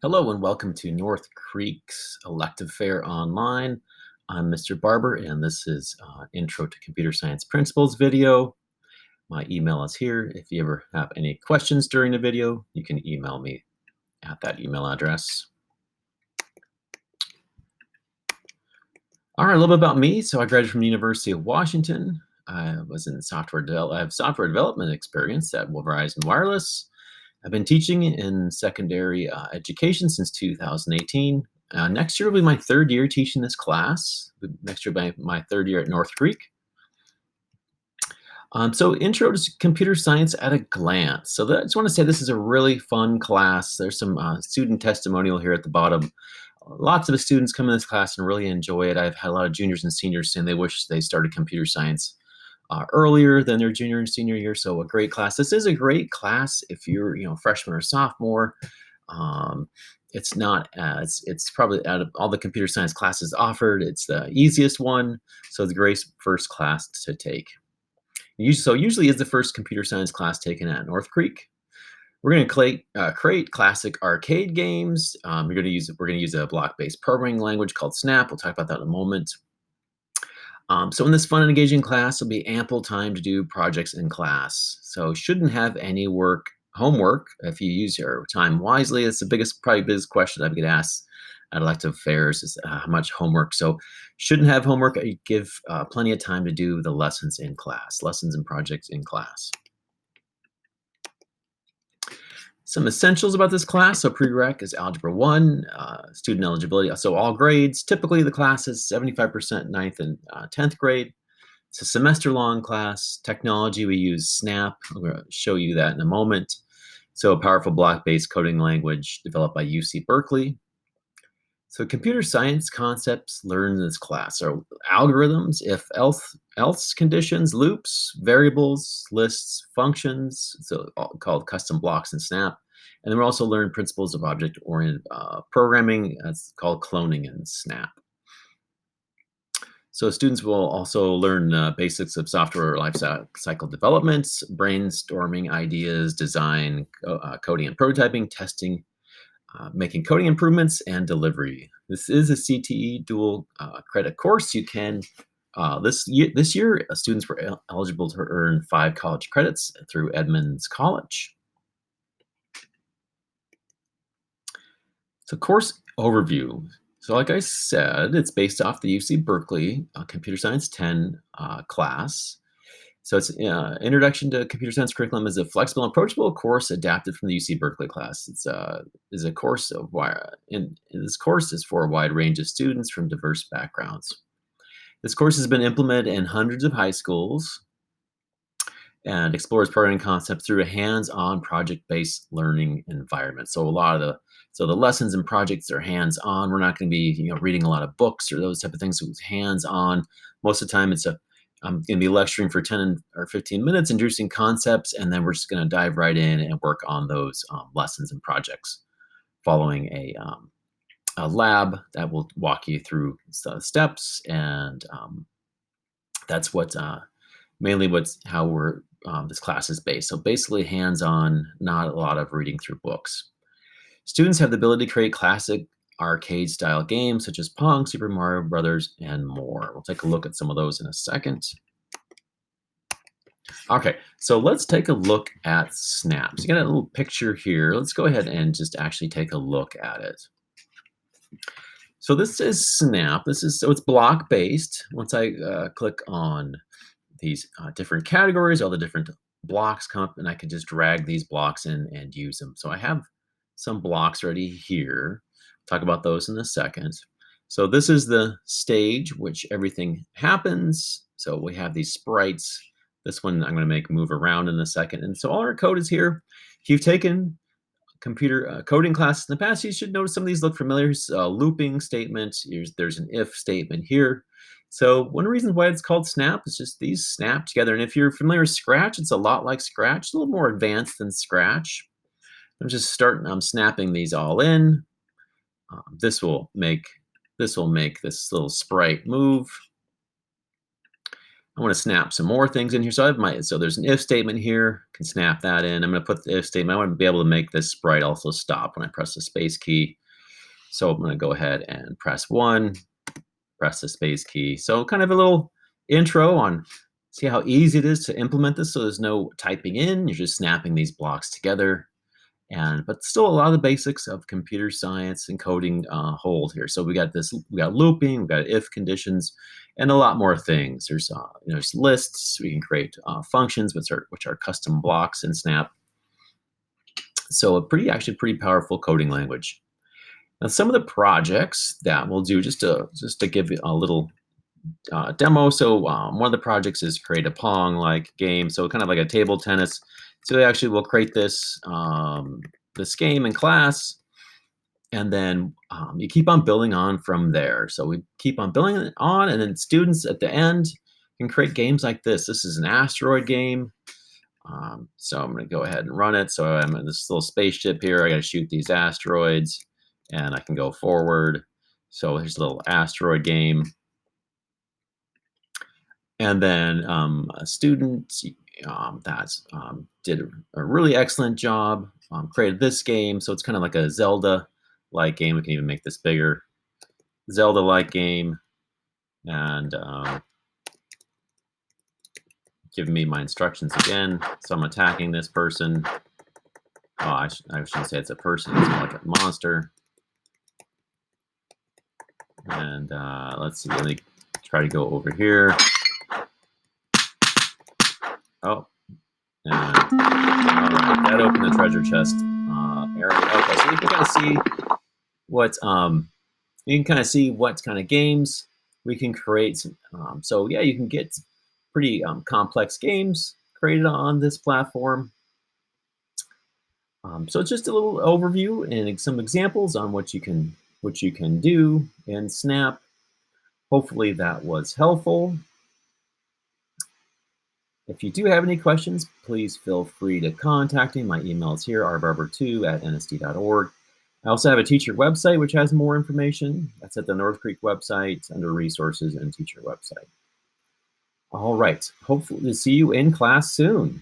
Hello and welcome to North Creek's Elective Fair Online. I'm Mr. Barber and this is Intro to Computer Science Principles video. My email is here. If you ever have any questions during the video, you can email me at that email address. All right, a little bit about me. So I graduated from the University of Washington. I was in I have software development experience at Verizon Wireless. I've been teaching in secondary education since 2018. Next year will be my third year teaching this class. Next year will be my third year at North Creek. So intro to computer science at a glance. So I just want to say this is a really fun class. There's some student testimonial here at the bottom. Lots of the students come in this class and really enjoy it. I've had a lot of juniors and seniors saying they wish they started computer science earlier than their junior and senior year. So a great class. This is a great class if you're, freshman or sophomore. It's not as it's probably out of all the computer science classes offered, it's the easiest one. So it's a great first class to take. So usually is the first computer science class taken at North Creek. We're going to create classic arcade games. We're going to use a block-based programming language called Snap. We'll talk about that in a moment. So in this fun and engaging class, there'll be ample time to do projects in class. So shouldn't have any homework if you use your time wisely. It's the probably biggest question I get asked at elective fairs is how much homework. So shouldn't have homework. I give plenty of time to do the lessons in class, lessons and projects in class. Some essentials about this class. So prereq is Algebra 1, student eligibility. So all grades. Typically the class is 75% 9th and 10th grade. It's a semester-long class. Technology, we use Snap. I'm going to show you that in a moment. So a powerful block-based coding language developed by UC Berkeley. So computer science concepts learned in this class are algorithms, if-else conditions, loops, variables, lists, functions, so called custom blocks in Snap. And then we also learn principles of object-oriented programming. That's called cloning in Snap. So students will also learn basics of software life cycle development, brainstorming ideas, design, coding and prototyping, testing, making coding improvements, and delivery. This is a CTE dual credit course. You can, this year, students were eligible to earn 5 college credits through Edmonds College. So course overview. So like I said, it's based off the UC Berkeley Computer Science 10 class. So it's Introduction to Computer Science Curriculum is a flexible and approachable course adapted from the UC Berkeley class. It's a course of this course is for a wide range of students from diverse backgrounds. This course has been implemented in hundreds of high schools and explores programming concepts through a hands-on project-based learning environment. So the lessons and projects are hands-on. We're not going to be reading a lot of books or those type of things. So it's hands-on. Most of the time I'm going to be lecturing for 10 or 15 minutes, introducing concepts, and then we're just going to dive right in and work on those lessons and projects, following a lab that will walk you through the steps, and that's how this class is based. So basically hands-on, not a lot of reading through books. Students have the ability to create classic arcade-style games such as Pong, Super Mario Brothers, and more. We'll take a look at some of those in a second. Okay, so let's take a look at Snap. So you got a little picture here. Let's go ahead and just actually take a look at it. So this is Snap. So it's block-based. Once I click on these different categories, all the different blocks come up, and I can just drag these blocks in and use them. So I have some blocks ready here. Talk about those in a second. So this is the stage which everything happens. So we have these sprites. This one I'm going to move around in a second. And so all our code is here. If you've taken computer coding classes in the past, you should notice some of these look familiar. Looping statement. There's an if statement here. So one reason why it's called Snap is just these snap together. And if you're familiar with Scratch, it's a lot like Scratch, a little more advanced than Scratch. I'm snapping these all in. This will make this little sprite move. I want to snap some more things in here. So so there's an if statement here. Can snap that in. I'm going to put the if statement. I want to be able to make this sprite also stop when I press the space key. So I'm going to go ahead and press 1, press the space key. So kind of a little intro on see how easy it is to implement this. So there's no typing in. You're just snapping these blocks together. But still a lot of the basics of computer science and coding hold here. So we got looping, we got if conditions, and a lot more things. There's lists. We can create functions which are custom blocks in Snap. So actually pretty powerful coding language. Now some of the projects that we'll do just to give you a little demo. So one of the projects is create a Pong-like game. So kind of like a table tennis. So actually we'll create this game in class, and then you keep on building on from there. So we keep on building it on, and then students at the end can create games like this. This is an asteroid game. So I'm going to go ahead and run it. So I'm in this little spaceship here. I got to shoot these asteroids, and I can go forward. So here's a little asteroid game. And then a student that did a really excellent job, created this game. So it's kind of like a Zelda-like game. We can even make this bigger. Zelda-like game. And giving me my instructions again. So I'm attacking this person. Oh, I shouldn't say it's a person. It's more like a monster. And let's see. Let me try to go over here. Oh, and all right, that opened the treasure chest area. Okay, so you can kind of see what kind of games we can create. So yeah, you can get pretty complex games created on this platform. So it's just a little overview and some examples on what you can do in Snap. Hopefully that was helpful. If you do have any questions, please feel free to contact me. My email is here, rbarber2@nsd.org. I also have a teacher website, which has more information. That's at the North Creek website under resources and teacher website. All right, hopefully see you in class soon.